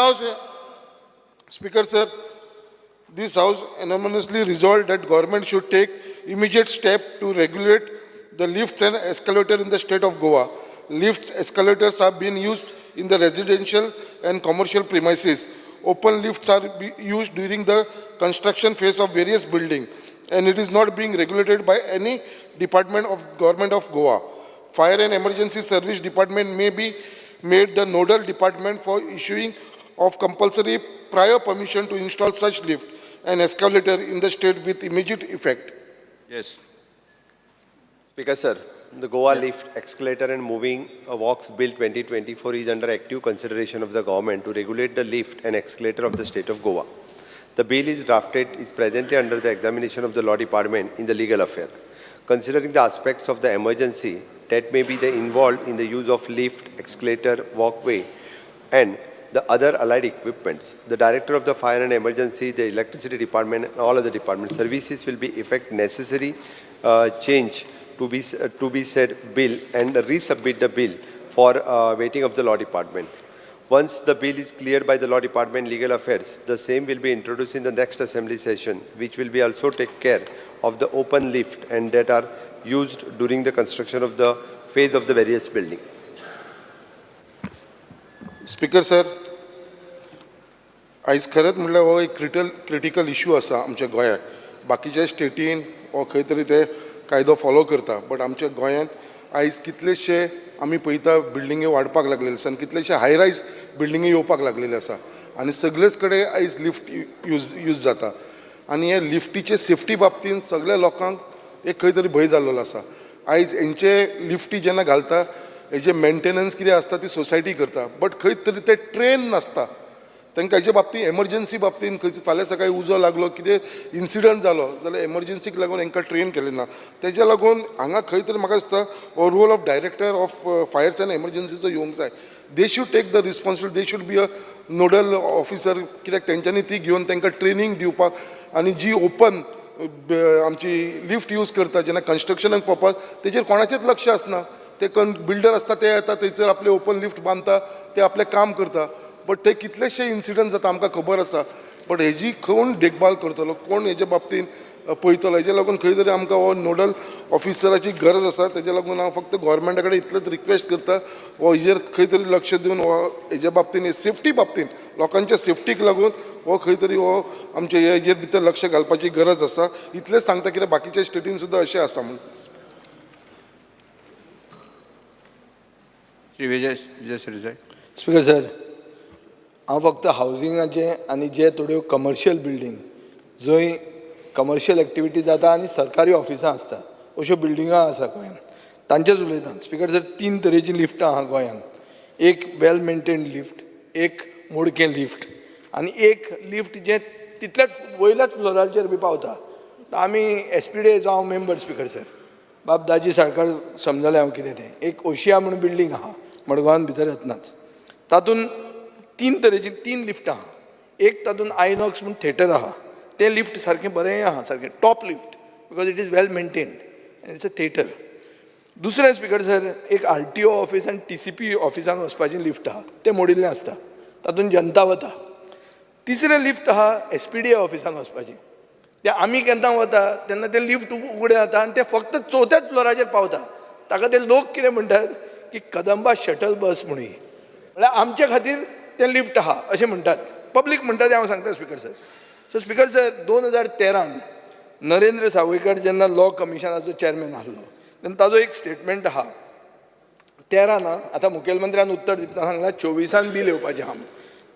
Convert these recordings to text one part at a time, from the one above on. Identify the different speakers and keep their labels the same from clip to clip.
Speaker 1: House, Speaker sir, this House unanimously resolved that government should take immediate step to regulate the lifts and escalator in the state of Goa. Lifts, escalators are being used in the residential and commercial premises. Open lifts are used during the construction phase of various buildings, and it is not being regulated by any department of government of Goa. Fire and Emergency Service Department may be made the nodal department for issuing of compulsory prior permission to install such lift and escalator in the state with immediate effect.
Speaker 2: Yes.
Speaker 3: Speaker sir, the Goa Lift, Escalator and Moving Walks Bill 2024 is under active consideration of the government to regulate the lift and escalator of the state of Goa. The bill is drafted is presently under the examination of the Law Department in the legal affair. Considering the aspects of the emergency that may be involved in the use of lift, escalator, walkway and the other allied equipments, the Director of the Fire and Emergency, the Electricity Department and all other department services will be effect necessary change to be said bill and resubmit the bill for waiting of the Law Department. Once the bill is cleared by the Law Department Legal Affairs, the same will be introduced in the next assembly session, which will be also take care of the open lift and that are used during the construction of the phase of the various building.
Speaker 1: Speaker sir, आयज खरंच म्हणल्यार हो एक critical issue आसा आमच्या गोंयांत. बाकीच्या स्टेटीन हो खंय तरी ते कायदो फॉलो करता, बट आमच्या गोंयांत आयज कितलेशे आमी पळयता बिल्डिंगे वाडपाक लागलेले आसा आनी कितलेशे हाय रायज बिल्डिंगे येवपाक लागलेले आसा आनी सगळेच कडेन आयज लिफ्ट यूज जाता आनी हे लिफ्टीचे सेफ्टी बाबतींत सगळ्या लोकांक एक खंय तरी भंय जाल्लो आसा. आयज हेंचे लिफ्टी जेन्ना घालता हेजे मेंटेनन्स कितें आसता ती सोसायटी करता, बट खंय तरी ते ट्रेन नासता. तांकां हेजे बाबतींत एमर्जन्सी बाबतींत खंय फाल्यां सकाळीं उजो लागलो कितें इन्सिडंट जालो जाल्यार एमर्जन्सीक लागून हांकां ट्रेन केलें ना. तेज्या लागून हांगा खंय तरी म्हाका दिसता हो role of director of fires and एमर्जन्सीचो येवंक जाय. They should take the responsibility, they should be a nodal officer, कित्याक तेंच्यांनी ती घेवन तांकां ट्रेनिंग दिवपाक आनी जी ओपन आमची लिफ्ट यूज करता जेन्ना कन्स्ट्रक्शनाक पळोवपाक तेजेर कोणाचेंच लक्ष आसना. ते बिल्डर आसता ते येता थंयसर आपले ओपन लिफ्ट बांदता, ते आपलें काम करता, बट ते कितलेशे इन्सिडंट जाता आमकां खबर आसा. बट हेजी कोण देखभाल करतलो, कोण हेजे बाबतींत पळयतलो, हेजे लागून खंय तरी आमकां हो नोडल ऑफिसराची गरज आसा. तेज्या लागून हांव फक्त गोवोरमेंटा कडेन इतलेंच रिक्वेस्ट करता हो हेजेर खंय तरी लक्ष दिवन हो हेज्या बाबतींत सेफ्टी बाबतींत लोकांच्या सेफ्टीक लागून हो खंय तरी हो आमचे हेजेर भितर लक्ष घालपाची गरज आसा. इतलेंच सांगता कित्याक बाकीच्या स्टेटीन सुद्दां अशें आसा म्हणून.
Speaker 2: श्री विजय सरदेसाई.
Speaker 4: स्पीकर सर, हांव फक्त हावजिंगाचे आनी जे थोड्यो कमर्शियल बिल्डींग जंय कमर्शियल एक्टिविटी जाता आनी सरकारी ऑफिसां आसता अश्यो बिल्डिंगा आसा गोंयांत तांचेच उलयता. स्पीकर सर, 3 तरेची लिफ्टां आहा गोंयांत. एक वेल मेंटेन्ड लिफ्ट, एक मोडकें लिफ्ट आनी एक लिफ्ट जें तितल्याच वयल्याच फ्लोराचेर बी पावता. आमी SPD जावं मेंबर स्पीकर सर, बाब दाजी सारकार समजलें हांव कितें तें. एक ओशिया म्हणून बिल्डींग आहा मडगांवान भितर येतनाच, तातूंत 3 तरेची 3 लिफ्ट आहा. एक तातूंत आयनॉक्स म्हणून थिएटर आहा, तें लिफ्ट सारकें बरें आहा, सारकें top lift, because it is well maintained end it's a theatre. दुसरें स्पीकर सर, एक RTO ऑफिस आनी TCP ऑफिसान वचपाचें लिफ्ट आहा, तें मोडिल्लें आसता, तातूंत जनता वता. तिसरें लिफ्ट आहा SPD ऑफिसान वचपाचें, तें आमी केन्ना वता तेन्ना तें लिफ्ट उगडें जाता आनी तें फक्त 4थ्याच फ्लोराचेर पावता. ताका ते लोक कितें म्हणटात की कदंबा शटल बस म्हणून, म्हळ्यार आमचे खातीर तें लिफ्ट आहा अशें म्हणटात, पब्लीक म्हणटा तें हांव सांगता speaker sir. So speaker sir, 2013 Narendra Sawaikar जेन्ना लॉ कमिशनाचो चेअरमॅन आसलो तेन्ना ताजो एक स्टेटमेंट आहा. 13 ना, आतां मुखेलमंत्र्यान उत्तर दितना सांगलां 24 बील येवपाचें आहा.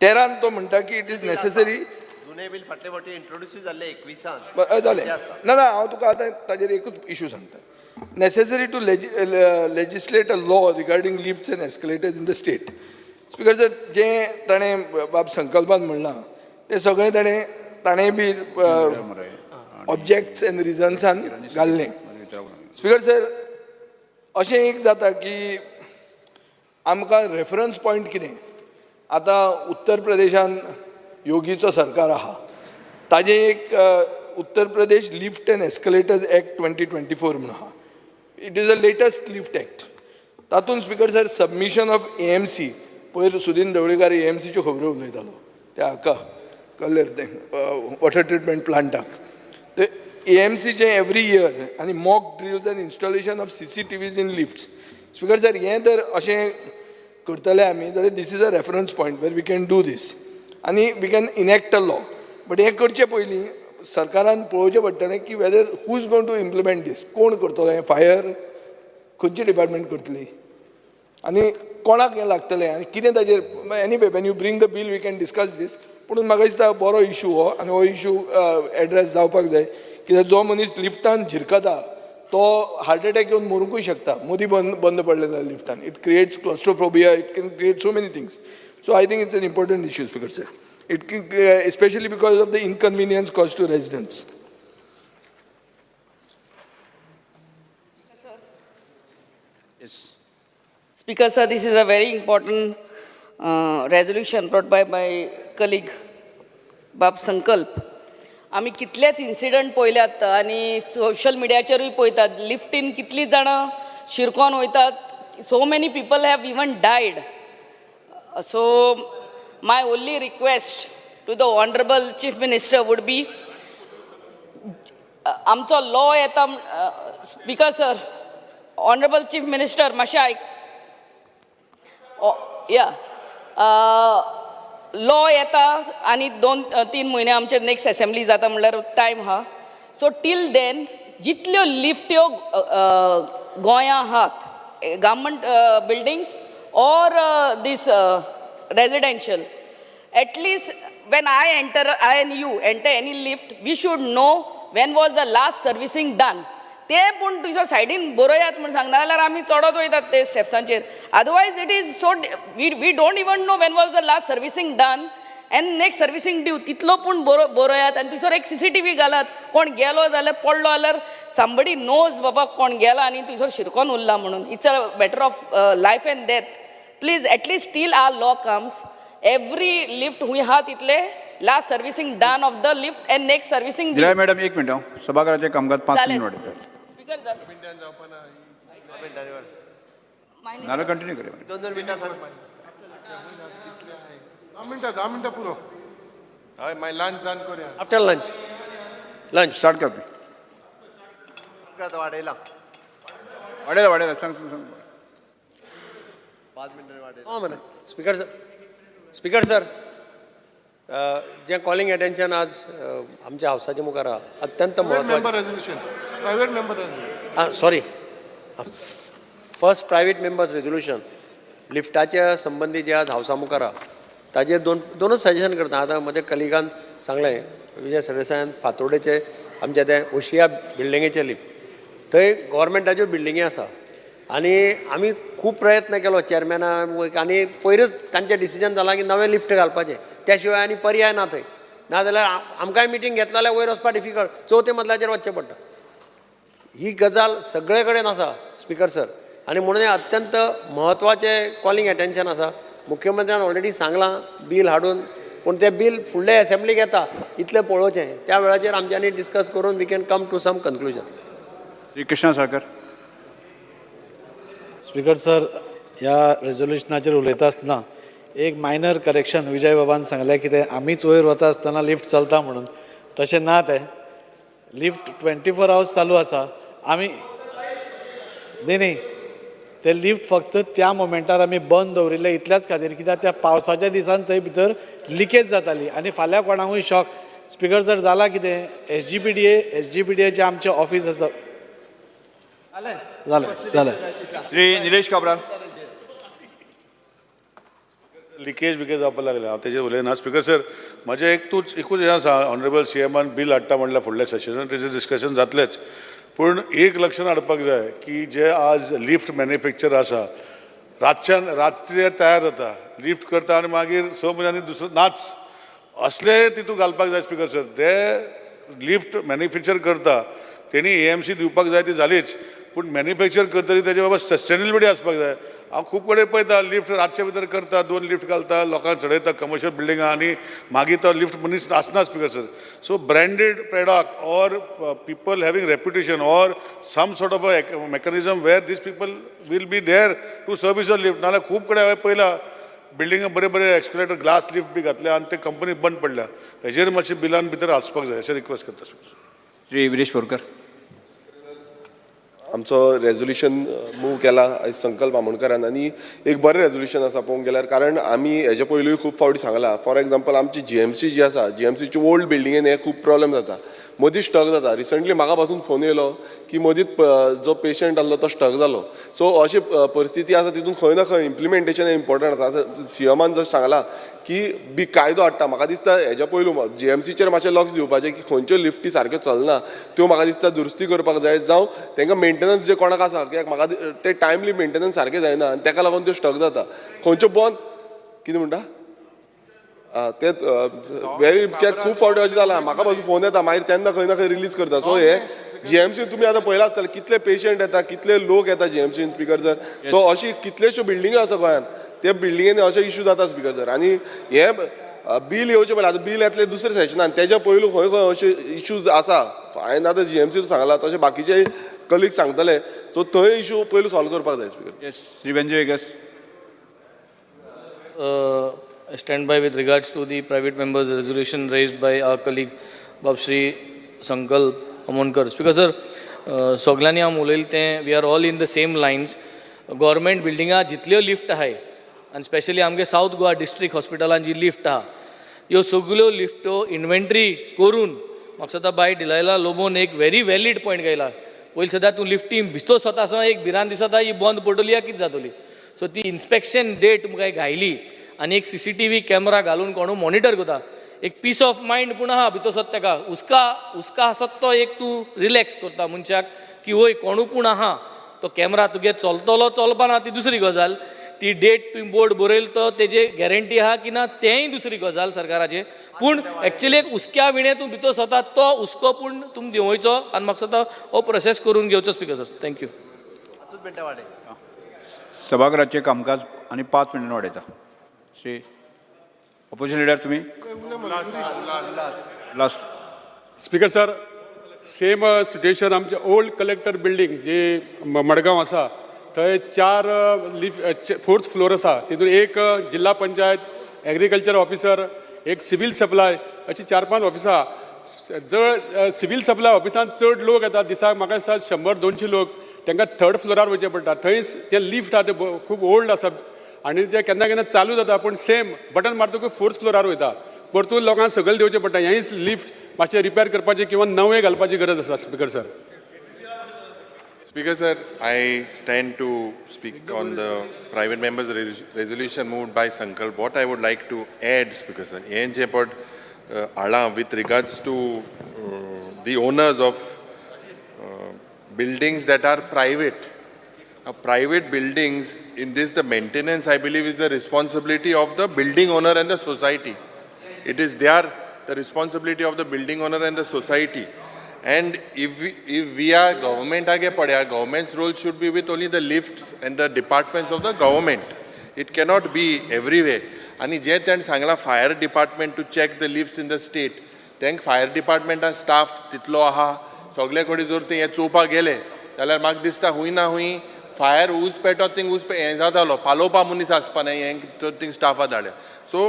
Speaker 4: 13 तो म्हणटा की इट इज नेसेसरी.
Speaker 3: जुने बिल फाटले फावटी इंट्रोड्यूस जाल्ले 21
Speaker 4: जालें ना ना, हांव तुका आतां ताजेर एकूच इशू सांगता. Necessary to legislate a law regarding lifts and escalators in the state. Speaker sir, जें ताणें बाब संकल्पान म्हणलां तें सगळें ताणें बी ऑब्जेक्ट्स एंड रिजन्सान घाल्लें. स्पीकर सर, अशें एक जाता की आमकां रेफरन्स पॉयंट कितें. आतां उत्तर प्रदेशान योगीचो सरकार आहा, ताजें एक Uttar Pradesh lift and escalators act 2024 म्हणून आहा. It is a latest lift act. तातूंत speaker sir submission of AMC पयर सुदीन ढवळीकार AMCच्यो खबरो उलयतालो त्या हाका कल्लेर तें वॉटर ट्रिटमेंट प्लांटाक ते AMCचे एवरी इयर आनी mock drills and installation of CCTVs in lifts. Speaker sir हें जर अशें करतले आमी जाल्यार this is a reference point where we can do this आनी we can enact a law. But हें करचे पयलीं सरकारान पळोवचें पडटलें की whether who is going to implement this. कोण करतलो हें? फायर खंयची डिपार्टमेंट करतली आनी कोणाक हें लागतलें आनी कितें ताजेर. Anyway when you bring the bill we can discuss this. पूण म्हाका दिसता बरो इशू हो आनी हो इशू एड्रेस जावपाक जाय कित्याक जो मनीस लिफ्टान झिरकता तो हार्ट अटॅक येवन मरूंकूय शकता. मदीं बंद पडलें जाल्यार लिफ्टान. It creates claustrophobia, it can create so many things. So I think it's an important issue speaker sir. It can, especially because of the inconvenience caused to residents.
Speaker 2: Yes.
Speaker 5: Speaker, sir, this is a very important resolution brought by my colleague Bab Sankalp. आमी कितलेच incident पळयल्यात आनी social मिडियाचेरूय पळयतात. लिफ्टीन कितलीं जाणां शिरकोन वयतात. So many people have even died. So my only request to the Honorable Chief Minister would be, आमचो law येता. Speaker sir, Honorable Chief Minister, मातशें आयक. लॉ येता आनी 2-3 म्हयने आमचे नेक्स्ट असेंब्ली जाता म्हणल्यार टायम आहा. सो टील देन जितल्यो लिफ्ट्यो गोंयां आहात, government buildings or this residential, at least when I and you enter any lift, we should know when was the last servicing done. ते पूण तुजो सायडीन बरयात म्हूण सांगना जाल्यार आमी चडत वयतात ते स्टेप्सांचेर. Otherwise it is so we don't even know when was the last servicing done and next servicing due. तितलो पूण बरयात आनी थंयसर एक CCTV घालात. कोण गेलो जाल्यार पडलो जाल्यार somebody knows बाबा कोण गेला आनी थंयसर शिरकोन उरला म्हणून. It's a matter of life end death. Please at least till our law comes, every lift हुंय आहा तितले last servicing done of the lift and next servicing due.
Speaker 2: दिलाय मॅडम 1 मिनिट. सभागृहाचे कामकाज 5 मिनिट वाडयतात.
Speaker 5: स्पीकर सर,
Speaker 2: नाल्यार कंटिन्यू करूया.
Speaker 3: 2 मिनटां
Speaker 1: 10 मिनटां पुरो.
Speaker 6: हय मागीर लंच जावन करुया.
Speaker 3: आफ्टर लंच
Speaker 2: स्टार्ट करपी.
Speaker 3: वाडयला
Speaker 2: वाडयला सांग
Speaker 3: 5 मिनटां वाडयला.
Speaker 7: हां बरें. स्पीकर सर, जें कॉलिंग एटेन्शन आज आमच्या हावसाच्या मुखार आहा अत्यंत
Speaker 1: मेंबर
Speaker 7: म्हत्वाचें.
Speaker 1: Resolution, private member resolution.
Speaker 7: आं sorry, first private members resolution लिफ्टाच्या संबंधी जे आज हावसा मुखार आहा ताजेर दोनच सजेशन करता. आतां म्हज्या कलिगान सांगलें, विजय सरदेसायान फातोर्डेचे आमच्या ते ओशिया बिल्डिंगेचे लिफ्ट थंय गव्हर्मेंटाच्यो बिल्डिंगी आसा आनी आमी खूब प्रयत्न केलो चेअरमॅनाक आनी पयरच तांचें डिसिजन जालां की नवें लिफ्ट घालपाचें. त्या शिवाय आनी पर्याय ना थंय. नाजाल्यार आमकांय मिटींग घेतला जाल्यार वयर वचपाक डिफिकल्ट, 4थ्या मजल्याचेर वचचें पडटा. ही गजाल सगळे कडेन आसा स्पीकर सर आनी म्हणून हें अत्यंत म्हत्वाचें कॉलिंग एटेन्शन आसा. मुख्यमंत्र्यान ऑलरेडी सांगलां बील हाडून, पूण तें बील फुडले असेंब्लीक येता इतलें पळोवचें. त्या वेळाचेर आमच्यांनी डिस्कस करून we can come to some conclusion.
Speaker 2: Shri Krishna Salkar.
Speaker 8: Speaker sir, ह्या रेजोल्युशनाचेर उलयता आसतना एक मायनर करेक्शन विजय बाबान सांगलें कितें आमीच वयर वता आसतना लिफ्ट चलता म्हणून. तशें ना तें. लिफ्ट 24 hours चालू आसा. आमी न्ही ते लिफ्ट फक्त त्या मोमेंटार आमी बंद दवरिल्ले इतल्याच खातीर कित्याक त्या पावसाच्या दिसान थंय भितर लिकेज जाताली आनी फाल्यां कोणाकूय शॉक. स्पीकर सर जाला कितें, SGPDAचें आमचें ऑफिस आसा. जालें.
Speaker 2: श्री निलेश काब्राल.
Speaker 9: लिकेज जावपाक लागले. हांव तेजेर उलयना. स्पीकर सर, म्हजें एकूच हें आसा. ऑनरेबल CMान बील हाडटा म्हणल्यार फुडल्या सेशनान तेजें डिस्कशन जातलेंच. पूण एक लक्षांत हाडपाक जाय की जे आज लिफ्ट मॅन्युफॅक्चर आसा रातचे तयार जाता, लिफ्ट करता आनी मागीर 6 म्हयन्यांनी दुसरो नाच असले तितून घालपाक जाय. स्पीकर सर, ते लिफ्ट मॅन्युफॅक्चर करता तेणी AMC दिवपाक जाय ती जालीच, पूण मॅन्युफॅक्चर करतली तेजे बाबा सस्टेनेबिलिटी आसपाक जाय. हांव खूब कडेन पळयता लिफ्ट रातचे भितर करता, 2 लिफ्ट घालता, लोकांक चडयता कमर्शियल बिल्डिंगां आनी मागीर तो लिफ्ट मनीस आसना. Speaker sir, so branded product or people having reputation or some sort of a mechanism where this people will be there to service a lift. नाल्यार खूब कडेन हांवें पळयलां बिल्डिंगा बरे बरे एक्सकलेटर ग्लास लिफ्ट बी घातल्या आनी ते कंपनी बंद पडल्या हेजेर मातशें बिलान भितर आसपाक जाय अशें रिक्वेस्ट करता
Speaker 2: श्री विरेश बोरकर.
Speaker 10: आमचो रेजोल्युशन मूव केला आयज संकल्प आमोणकरान आनी एक बरें रेजोल्युशन आसा पळोवंक गेल्यार कारण आमी हेजे पयलूय खूब फावटी सांगलां फॉर एग्जांपल आमची जीएमसी जी आसा जीएमसीची ओल्ड बिल्डिंगेन हे खूब प्रॉब्लेम जाता मदीं स्टक जाता रिसंटली म्हाका पासून फोन येयलो की मदींच जो पेशंट आसलो तो स्टक जालो सो अशी परिस्थिती आसा तितून खंय ना खंय इम्प्लिमेंटेशन इम्पॉर्टंट आसा सीएमान जशें सांगलां की कायदो हाडटा म्हाका दिसता हेज्या पयलू जीएमसीचेर मातशें लक्ष दिवपाचें की खंयच्यो लिफ्टी सारक्यो चलना त्यो म्हाका दिसता दुरुस्ती करपाक जाय जावं तांकां मेंटेनन्स जे कोणाक आसा कित्याक म्हाका ते टायमली मेंटेनन्स सारकें जायना आनी ताका लागून त्यो स्टक जाता खंयच्यो बंद कितें म्हणटा ते व्हेरी खूब फावटी अशें जालां म्हाका पासून फोन येता मागीर तेन्ना खंय ना खंय रिलीज करता सो हे जीएमसी तुमी आतां पयला आसतलें कितले पेशंट येता कितले लोक येता जीएमसीन स्पिकर सर सो अशी कितल्योश्यो बिल्डिंगो आसा गोंयांत त्या बिल्डिंगेनी अशे इशू जाता स्पिकर सर आनी हे बील येवचे पयलीं आतां बील येतलें दुसऱ्या सेशनान तेज्या पयलू खंय खंय अशे इशूज आसा हांवें आतां जीएमसी सांगलां तशें बाकीचे कलिग्स सांगतले सो थंय इशू पयलू सॉल्व करपाक जाय speaker.
Speaker 2: Yes, Shri Venzy Viegas.
Speaker 11: I stand by with regards to the private members' resolution raised by our colleague Babshri Sankalp Amonkar. Speaker sir, सगळ्यांनी हांव उलयलें तें we are all in the same lines government बिल्डिंगां जितल्यो lift आहाय आनी स्पेशली आमगे south Goa district हॉस्पिटलान जी लिफ्ट आहा ह्यो सगळ्यो लिफ्ट्यो इन्व्हेंटरी करून म्हाका सद्दां बाय डिलायला लोबोन एक व्हेरी वॅलीड पॉयंट घायला पयलीं सद्दां तूं लिफ्टी भितर स्वता एक भिरांत दिसता ही बंद पडटली या कितें जातली सो ती इन्स्पेक्शन डेट मुखाय घायली आनी एक CCTV कॅमेरा घालून कोणू मॉनिटर करता एक पीस ऑफ मायंड पूण आहा भितर सत ताका हुस्का आसत तो एक तूं रिलॅक्स करता मनशाक की वय कोणू पूण आहा तो कॅमेरा तुगे चलतलो चलपाना ती दुसरी गजाल ती डेट तुवें बोर्ड बरयलो तो तेजे गॅरंटी आहा की ना तेंय दुसरी गजाल सरकाराचे पूण एक्चुली एक हुस्क्या विणे तूं भितर स्वता तो हुस्को पूण तुमी देंवयचो आनी म्हाका सद्दां हो प्रोसेस करून घेवचो स्पिकर सर थँक्यू.
Speaker 2: सभागृहाचें कामकाज आनी 5 मिनटां वाडयता. श्री ऑपोजिशन लिडर तुम्ही last.
Speaker 12: Speaker sir same situation आमचे ओल्ड कलेक्टर बिल्डिंग जी मडगांव आसा थंय 4 लिफ्ट 4th फ्लोर आसा तितून एक जिल्हा पंचायत एग्रीकल्चर ऑफिसर एक सिव्हिल सप्लाय अशी 4-5 ऑफिसां जर सिव्हिल सप्लाय ऑफिसान चड लोक येतात दिसाक म्हाका दिसता 100-200 लोक तांकां 3rd फ्लोरार वयचें पडटा थंय ते लिफ्ट आहा ते खूब ओल्ड आसा आनी ते केन्ना केन्ना चालू जाता पूण सेम बटन मारतकूच 4th फ्लोरार वयता परतून लोकांक सकयल देवचें पडटा हेंय लिफ्ट मातशें रिपेर करपाचें किंवा नवें घालपाची गरज आसा speaker sir.
Speaker 6: Speaker sir, I stand to speak on the private members' resolution moved by Sankalp. What I would like to add, Speaker sir, with regards to the owners of buildings that are private. Private buildings, in this the maintenance I believe is the responsibility of the building owner and the society. It is the responsibility of the building owner and the society. And if we are government's role should be with only the lifts and the departments of the government. It cannot be everywhere. And जे त्यांनी सांगला fire department to check the lifts in the state. त्यांक fire department staff तितलो आहा सगळे कडेन जर ते चोवपाक गेले जाल्यार म्हाका दिसता हुंय ना हुंय फायर ऊस पेटो थिंग हें जातालो पालोवपा मनीस आसपा न्हय हें थिंग स्टाफा धाडल्या so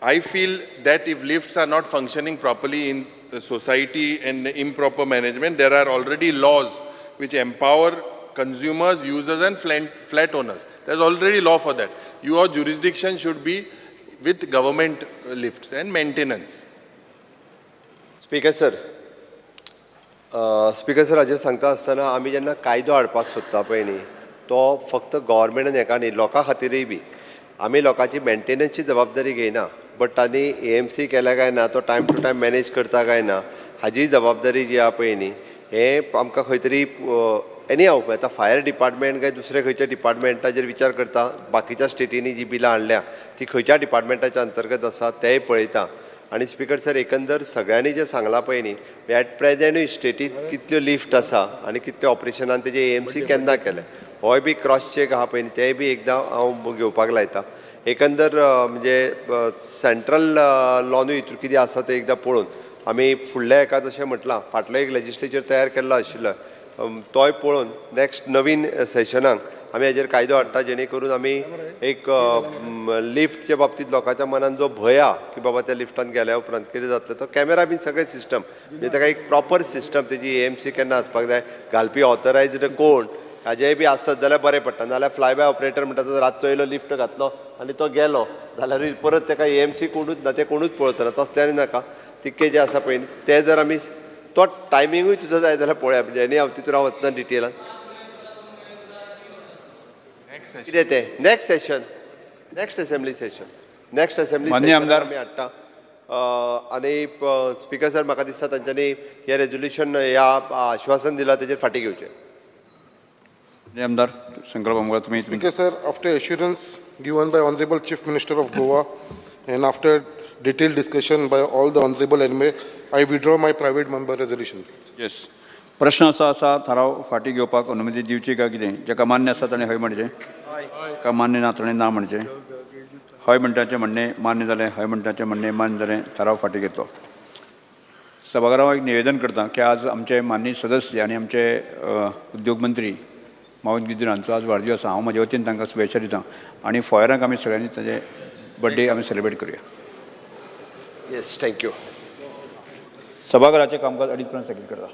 Speaker 6: I feel that if lifts are not functioning properly in the society and improper management, there are already laws which empower consumers, users and flat owners. There's already law for that. Your jurisdiction should be with government lifts and maintenance.
Speaker 3: Speaker sir हाजेर सांगता आसतना आमी जेन्ना कायदो हाडपाक सोदता पळय न्ही तो फक्त गव्हर्मेंटान हेका न्ही लोकां खातीरय बी आमी लोकांची मेंटेनन्सची जबाबदारी घेयना बट तांणी AMC केल्या काय ना तो टायम टू टायम मॅनेज करता काय ना हाजी जबाबदारी जी आहा पळय न्ही हें आमकां खंय तरी एनी हांव आतां फायर डिपार्टमेंट काय दुसऱ्या खंयच्या डिपार्टमेंटाचेर विचार करता बाकीच्या स्टेटींनी जी बिलां हाडल्या ती खंयच्या डिपार्टमेंटाच्या अंतर्गत आसा तेंय पळयता आनी स्पीकर सर एकंदर सगळ्यांनी जें सांगलां पळय न्ही एट प्रेजेंटूय स्टेटींत कितल्यो लिफ्ट आसा आनी कितल्या ऑपरेशनान तेजे AMC केन्ना केले होय बी क्रॉस चॅक आहा पळय न्ही तेंय बी एकदां हांव घेवपाक लायता एकंदर म्हणजे सेंट्रल लॉनूय हितून कितें आसा तें एकदां पळोवन आमी फुडल्या हेका जशें म्हटलां फाटलो एक लेजिस्लेचर तयार केल्लो आशिल्लो तोय पळोवन नेक्स्ट नवीन सेशनाक आमी हेजेर कायदो हाडटा जेणे करून आमी एक लिफ्टच्या बाबतींत लोकांच्या मनात जो भंय आहा की बाबा त्या लिफ्टान गेल्या उपरांत कितें जातलें तो कॅमेरा बीन सगळें सिस्टम म्हणजे ताका एक प्रॉपर सिस्टम तेजी AMC केन्ना आसपाक जाय घालपी ऑथरायज्ड कोण हाजेंय बी आसत जाल्यार बरें पडटा नाल्यार फ्लाय बाय ऑपरेटर म्हणटा तो रातचो येयलो लिफ्ट घातलो आनी तो गेलो जाल्यार परत ताका AMC कोणूच ना ते कोणूच पळयतना तसल्यानी नाका तितके जे आसा पळय ते जर आमी तो टायमिंगूय तुजो जाय जाल्यार पळोवया म्हणजे एनी हांव तितून हांव वचना डिटेलान कितें तें next session next assembly session next assembly
Speaker 2: माननीय आमदार.
Speaker 3: आमी हाडटा आनी स्पिकर सर म्हाका दिसता तांच्यांनी हें रेजोल्युशन ह्या आश्वासन दिलां तेजेर फाटीं घेवचें
Speaker 2: माननीय आमदार संकल्प आमोणकर तुम्ही
Speaker 1: Speaker sir, after assurance given by Honorable Chief Minister of Goa and after detailed discussion by all the honorable MA, I withdraw my private member resolution.
Speaker 2: Yes प्रश्न असो आसा थाराव फाटीं घेवपाक अनुमती दिवची काय कितें जेका मान्य आसा ताणें हय म्हणचें का मान्य ना ताणें ना म्हणचें हय म्हणटाचें म्हणणें मान्य जालें हय म्हणटाचें म्हणणें मान्य जालें थाराव फाटीं घेतलो सभाघराक हांव एक निवेदन करता की आज आमचे माननीय सदस्य आनी आमचे उद्योग मंत्री माऊद गिदूर हांचो आज वाडदीस आसा हांव म्हजे वतीन तांकां शुभेच्छा दितां आनी फॉयराक आमी सगळ्यांनी ताजे बर्थडे आमी सेलिब्रेट करुया
Speaker 3: येस थँक्यू
Speaker 2: सभाघराचें कामकाज 2:30 पर्यंत स्थगीत करता